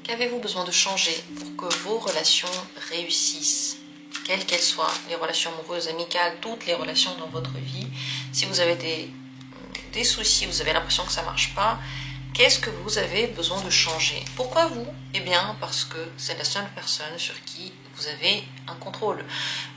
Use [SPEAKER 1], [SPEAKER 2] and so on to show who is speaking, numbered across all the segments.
[SPEAKER 1] Qu'avez-vous besoin de changer pour que vos relations réussissent? Quelles qu'elles soient, les relations amoureuses, amicales, toutes les relations dans votre vie. Si vous avez des soucis, vous avez l'impression que ça ne marche pas, qu'est-ce que vous avez besoin de changer? Pourquoi vous? Eh bien, parce que c'est la seule personne sur qui vous avez un contrôle.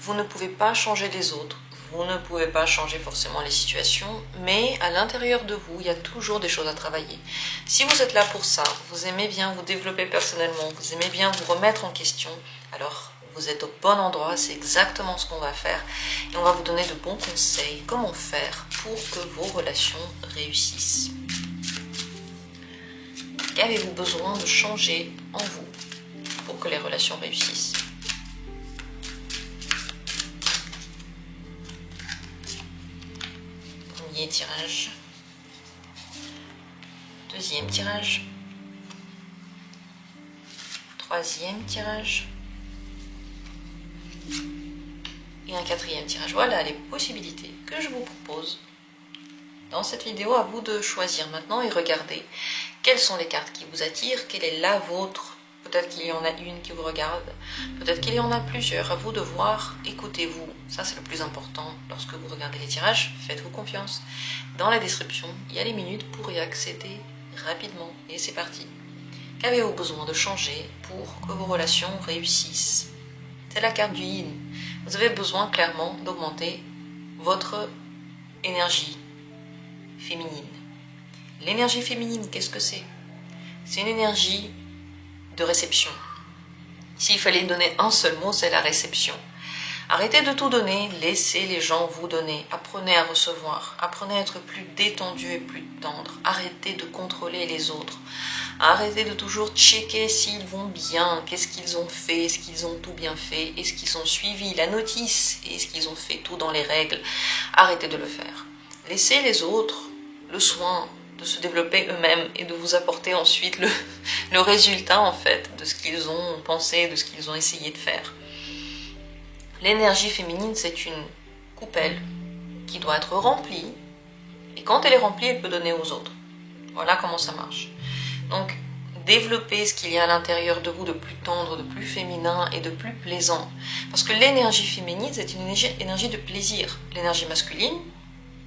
[SPEAKER 1] Vous ne pouvez pas changer les autres. Vous ne pouvez pas changer forcément les situations, mais à l'intérieur de vous, il y a toujours des choses à travailler. Si vous êtes là pour ça, vous aimez bien vous développer personnellement, vous aimez bien vous remettre en question, alors vous êtes au bon endroit, c'est exactement ce qu'on va faire. Et on va vous donner de bons conseils, comment faire pour que vos relations réussissent. Qu'avez-vous besoin de changer en vous pour que les relations réussissent? Premier tirage, deuxième tirage, troisième tirage et un quatrième tirage. Voilà les possibilités que je vous propose dans cette vidéo. À vous de choisir maintenant et regarder quelles sont les cartes qui vous attirent, quelle est la vôtre. Peut-être qu'il y en a une qui vous regarde, peut-être qu'il y en a plusieurs. À vous de voir, écoutez-vous. Ça, c'est le plus important. Lorsque vous regardez les tirages, faites-vous confiance. Dans la description, il y a les minutes pour y accéder rapidement. Et c'est parti. Qu'avez-vous besoin de changer pour que vos relations réussissent? C'est la carte du yin. Vous avez besoin clairement d'augmenter votre énergie féminine. L'énergie féminine, qu'est-ce que c'est? C'est une énergie de réception. S'il fallait donner un seul mot, c'est la réception. Arrêtez de tout donner, laissez les gens vous donner. Apprenez à recevoir, apprenez à être plus détendu et plus tendre. Arrêtez de contrôler les autres. Arrêtez de toujours checker s'ils vont bien, qu'est-ce qu'ils ont fait, est-ce qu'ils ont tout bien fait, est-ce qu'ils ont suivi la notice, est-ce qu'ils ont fait tout dans les règles. Arrêtez de le faire. Laissez les autres le soin de se développer eux-mêmes et de vous apporter ensuite le résultat en fait de ce qu'ils ont pensé, de ce qu'ils ont essayé de faire. L'énergie féminine, c'est une coupelle qui doit être remplie et quand elle est remplie, elle peut donner aux autres. Voilà comment ça marche. Donc, développez ce qu'il y a à l'intérieur de vous de plus tendre, de plus féminin et de plus plaisant. Parce que l'énergie féminine, c'est une énergie de plaisir. L'énergie masculine,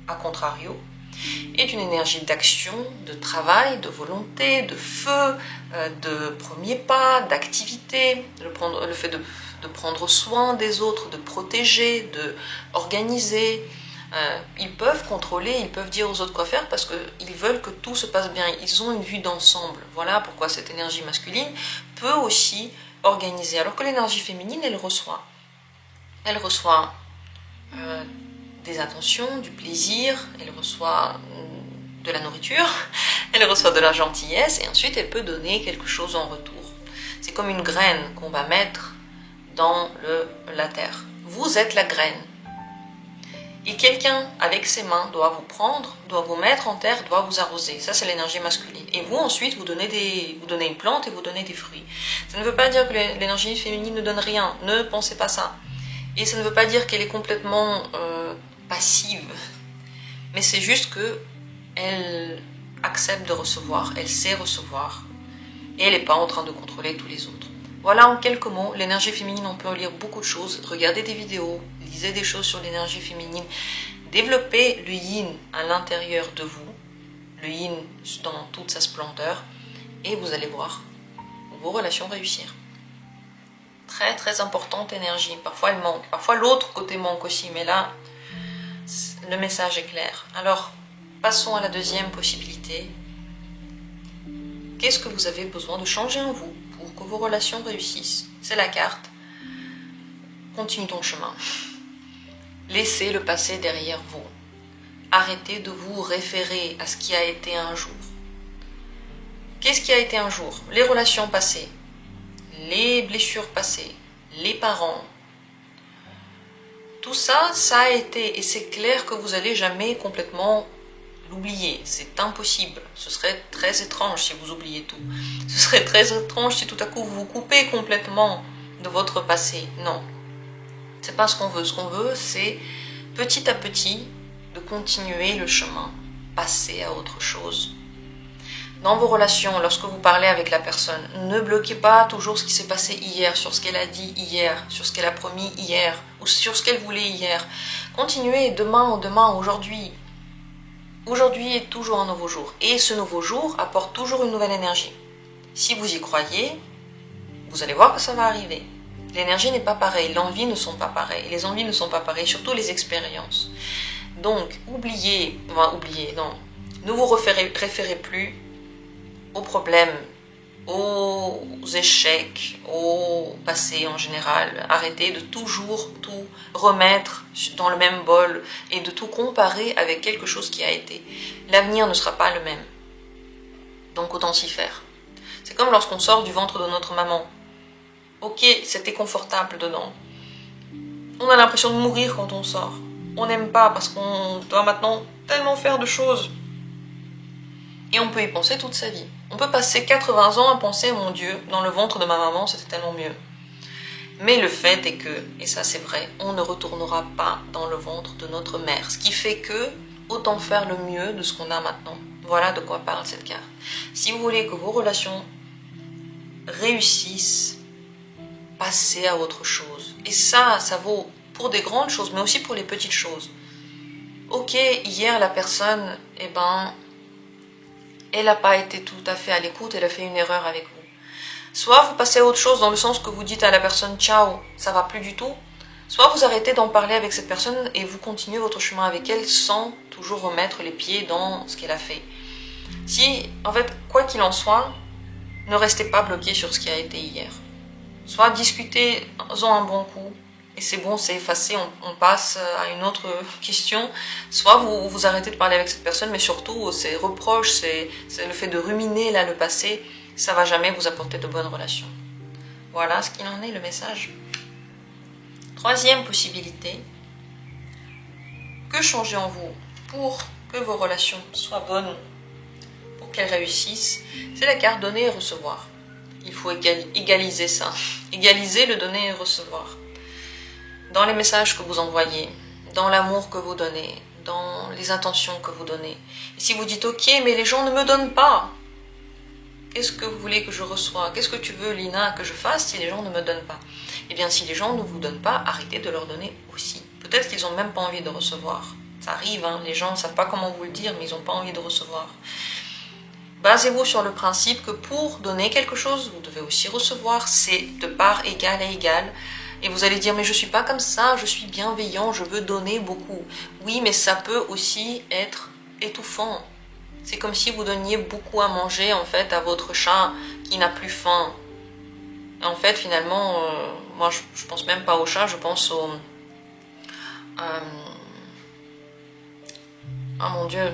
[SPEAKER 1] à contrario, est une énergie d'action, de travail, de volonté, de feu, de premier pas, d'activité, le fait de prendre soin des autres, de protéger, de organiser. Ils peuvent contrôler, ils peuvent dire aux autres quoi faire parce qu'ils veulent que tout se passe bien. Ils ont une vue d'ensemble. Voilà pourquoi cette énergie masculine peut aussi organiser. Alors que l'énergie féminine, elle reçoit. Elle reçoit des attentions, du plaisir, elle reçoit de la nourriture, elle reçoit de la gentillesse et ensuite elle peut donner quelque chose en retour. C'est comme une graine qu'on va mettre dans la terre. Vous êtes la graine. Et quelqu'un avec ses mains doit vous prendre, doit vous mettre en terre, doit vous arroser. Ça, c'est l'énergie masculine. Et vous, ensuite, vous donnez une plante et vous donnez des fruits. Ça ne veut pas dire que l'énergie féminine ne donne rien. Ne pensez pas ça. Et ça ne veut pas dire qu'elle est complètement passive. Mais c'est juste que elle accepte de recevoir, elle sait recevoir. Et elle n'est pas en train de contrôler tous les autres. Voilà en quelques mots, l'énergie féminine, on peut en lire beaucoup de choses. Regardez des vidéos, lisez des choses sur l'énergie féminine. Développez le yin à l'intérieur de vous, le yin dans toute sa splendeur, et vous allez voir vos relations réussir. Très très importante énergie, parfois elle manque, parfois l'autre côté manque aussi, mais là, le message est clair. Alors, passons à la deuxième possibilité. Qu'est-ce que vous avez besoin de changer en vous pour que vos relations réussissent? C'est la carte. Continue ton chemin. Laissez le passé derrière vous. Arrêtez de vous référer à ce qui a été un jour. Qu'est-ce qui a été un jour? Les relations passées, les blessures passées, les parents. Tout ça, ça a été, et c'est clair que vous n'allez jamais complètement l'oublier. C'est impossible. Ce serait très étrange si vous oubliez tout. Ce serait très étrange si tout à coup vous vous coupez complètement de votre passé. Non. C'est pas ce qu'on veut. Ce qu'on veut, c'est petit à petit de continuer le chemin, passer à autre chose. Dans vos relations, lorsque vous parlez avec la personne, ne bloquez pas toujours ce qui s'est passé hier, sur ce qu'elle a dit hier, sur ce qu'elle a promis hier, ou sur ce qu'elle voulait hier. Continuez demain, aujourd'hui. Aujourd'hui est toujours un nouveau jour. Et ce nouveau jour apporte toujours une nouvelle énergie. Si vous y croyez, vous allez voir que ça va arriver. L'énergie n'est pas pareille, l'envie ne sont pas pareilles, les envies ne sont pas pareilles, surtout les expériences. Donc, ne vous référez plus aux problèmes, aux échecs, au passé en général. Arrêtez de toujours tout remettre dans le même bol et de tout comparer avec quelque chose qui a été. L'avenir ne sera pas le même. Donc autant s'y faire. C'est comme lorsqu'on sort du ventre de notre maman. Ok, c'était confortable dedans. On a l'impression de mourir quand on sort. On n'aime pas parce qu'on doit maintenant tellement faire de choses. Et on peut y penser toute sa vie. On peut passer 80 ans à penser, mon Dieu, dans le ventre de ma maman, c'était tellement mieux. Mais le fait est que, et ça c'est vrai, on ne retournera pas dans le ventre de notre mère. Ce qui fait que, autant faire le mieux de ce qu'on a maintenant. Voilà de quoi parle cette carte. Si vous voulez que vos relations réussissent, passez à autre chose. Et ça vaut pour des grandes choses, mais aussi pour les petites choses. Ok, hier la personne, elle n'a pas été tout à fait à l'écoute, elle a fait une erreur avec vous. Soit vous passez à autre chose dans le sens que vous dites à la personne « ciao, ça va plus du tout », soit vous arrêtez d'en parler avec cette personne et vous continuez votre chemin avec elle sans toujours remettre les pieds dans ce qu'elle a fait. En fait, quoi qu'il en soit, ne restez pas bloqué sur ce qui a été hier. Soit discutez-en un bon coup, et c'est bon, c'est effacé, on passe à une autre question. Soit vous arrêtez de parler avec cette personne, mais surtout, ces reproches, c'est le fait de ruminer là le passé, ça va jamais vous apporter de bonnes relations. Voilà ce qu'il en est, le message. Troisième possibilité, que changer en vous pour que vos relations soient bonnes, pour qu'elles réussissent, c'est la carte donner et recevoir. Il faut égaliser ça, égaliser le donner et recevoir. Dans les messages que vous envoyez, dans l'amour que vous donnez, dans les intentions que vous donnez. Et si vous dites « Ok, mais les gens ne me donnent pas », qu'est-ce que vous voulez que je reçoive? Qu'est-ce que tu veux, Lina, que je fasse si les gens ne me donnent pas? Eh bien, si les gens ne vous donnent pas, arrêtez de leur donner aussi. Peut-être qu'ils n'ont même pas envie de recevoir. Ça arrive, hein, les gens ne savent pas comment vous le dire, mais ils n'ont pas envie de recevoir. Basez-vous sur le principe que pour donner quelque chose, vous devez aussi recevoir. C'est de part égale à égale. Et vous allez dire, mais je ne suis pas comme ça, je suis bienveillant, je veux donner beaucoup. Oui, mais ça peut aussi être étouffant. C'est comme si vous donniez beaucoup à manger en fait à votre chat qui n'a plus faim. Et en fait, finalement, moi je pense même pas au chat, je pense au... Ah mon Dieu,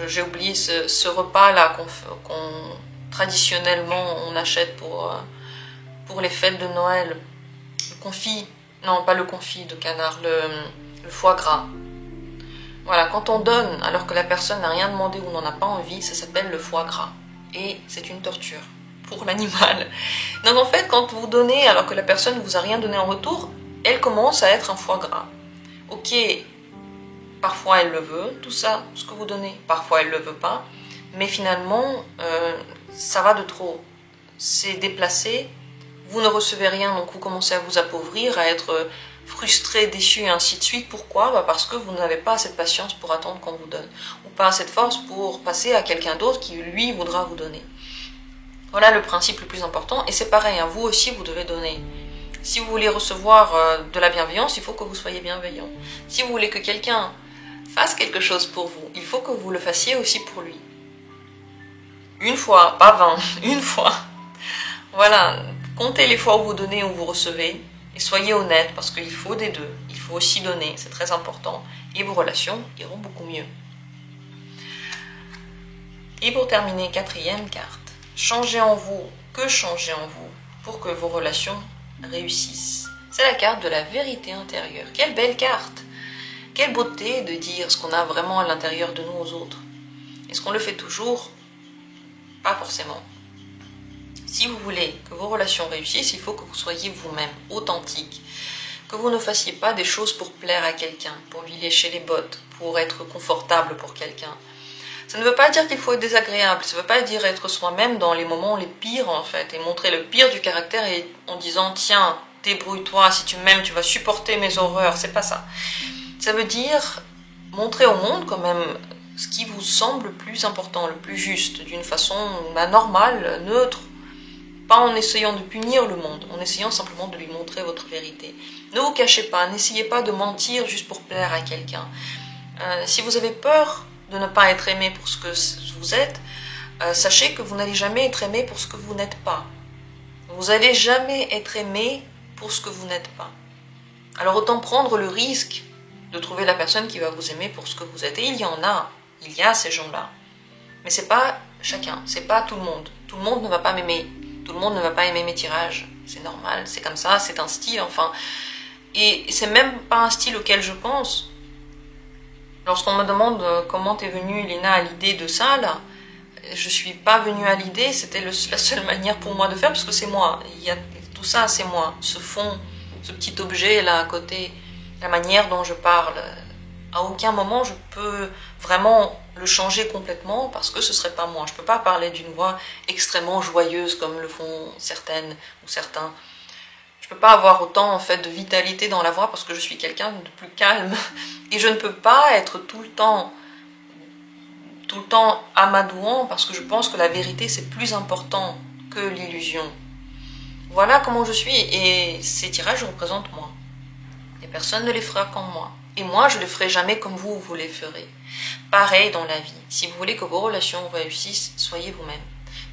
[SPEAKER 1] j'ai oublié ce repas-là qu'on traditionnellement on achète pour les fêtes de Noël. Le confit, non pas le confit de canard, le foie gras. Voilà, quand on donne alors que la personne n'a rien demandé ou n'en a pas envie, ça s'appelle le foie gras. Et c'est une torture pour l'animal. Donc en fait, quand vous donnez alors que la personne ne vous a rien donné en retour, elle commence à être un foie gras. Ok, parfois elle le veut, tout ça, ce que vous donnez. Parfois elle ne le veut pas. Mais finalement, ça va de trop. C'est déplacé. Vous ne recevez rien, donc vous commencez à vous appauvrir, à être frustré, déçu et ainsi de suite. Pourquoi? Parce que vous n'avez pas assez de patience pour attendre qu'on vous donne. Ou pas assez de force pour passer à quelqu'un d'autre qui, lui, voudra vous donner. Voilà le principe le plus important. Et c'est pareil, hein, vous aussi, vous devez donner. Si vous voulez recevoir de la bienveillance, il faut que vous soyez bienveillant. Si vous voulez que quelqu'un fasse quelque chose pour vous, il faut que vous le fassiez aussi pour lui. Une fois, pas 20, une fois. Voilà, comptez les fois où vous donnez, où vous recevez, et soyez honnête, parce qu'il faut des deux. Il faut aussi donner, c'est très important, et vos relations iront beaucoup mieux. Et pour terminer, quatrième carte. Changez en vous, que changez en vous, pour que vos relations réussissent. C'est la carte de la vérité intérieure. Quelle belle carte! Quelle beauté de dire ce qu'on a vraiment à l'intérieur de nous aux autres. Est-ce qu'on le fait toujours? Pas forcément. Si vous voulez que vos relations réussissent, il faut que vous soyez vous-même, authentique. Que vous ne fassiez pas des choses pour plaire à quelqu'un, pour lui lécher les bottes, pour être confortable pour quelqu'un. Ça ne veut pas dire qu'il faut être désagréable, ça ne veut pas dire être soi-même dans les moments les pires en fait, et montrer le pire du caractère et en disant tiens, débrouille-toi, si tu m'aimes, tu vas supporter mes horreurs, c'est pas ça. Ça veut dire montrer au monde quand même ce qui vous semble le plus important, le plus juste, d'une façon normale, neutre, pas en essayant de punir le monde, en essayant simplement de lui montrer votre vérité. Ne vous cachez pas, n'essayez pas de mentir juste pour plaire à quelqu'un. Si vous avez peur de ne pas être aimé pour ce que vous êtes, sachez que vous n'allez jamais être aimé pour ce que vous n'êtes pas. Vous n'allez jamais être aimé pour ce que vous n'êtes pas. Alors autant prendre le risque de trouver la personne qui va vous aimer pour ce que vous êtes. Et il y a ces gens-là. Mais c'est pas chacun, c'est pas tout le monde. Tout le monde ne va pas m'aimer. Tout le monde ne va pas aimer mes tirages. C'est normal, c'est comme ça, c'est un style, enfin. Et c'est même pas un style auquel je pense. Lorsqu'on me demande comment t'es venue, Lina, à l'idée de ça, là, je suis pas venue à l'idée, c'était la seule manière pour moi de faire, parce que c'est moi. Tout ça, c'est moi. Ce fond, ce petit objet là à côté, la manière dont je parle, à aucun moment je peux vraiment le changer complètement parce que ce serait pas moi. Je peux pas parler d'une voix extrêmement joyeuse comme le font certaines ou certains. Je peux pas avoir autant en fait de vitalité dans la voix parce que je suis quelqu'un de plus calme et je ne peux pas être tout le temps amadouant parce que je pense que la vérité c'est plus important que l'illusion. Voilà comment je suis et ces tirages représentent moi. Et personne ne les fera comme moi. Et moi, je ne les ferai jamais comme vous les ferez. Pareil dans la vie. Si vous voulez que vos relations réussissent, soyez vous-même.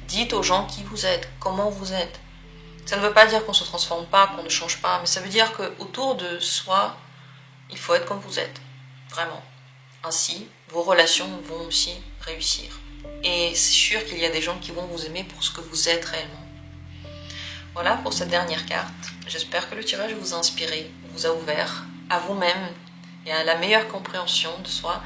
[SPEAKER 1] Dites aux gens qui vous êtes, comment vous êtes. Ça ne veut pas dire qu'on ne se transforme pas, qu'on ne change pas, mais ça veut dire qu'autour de soi, il faut être comme vous êtes. Vraiment. Ainsi, vos relations vont aussi réussir. Et c'est sûr qu'il y a des gens qui vont vous aimer pour ce que vous êtes réellement. Voilà pour cette dernière carte. J'espère que le tirage vous a inspiré, vous a ouvert à vous-même et à la meilleure compréhension de soi.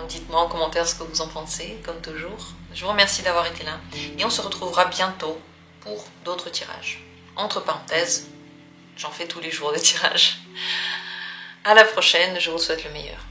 [SPEAKER 1] Dites-moi en commentaire ce que vous en pensez, comme toujours. Je vous remercie d'avoir été là et on se retrouvera bientôt pour d'autres tirages. Entre parenthèses, j'en fais tous les jours des tirages. À la prochaine, je vous souhaite le meilleur.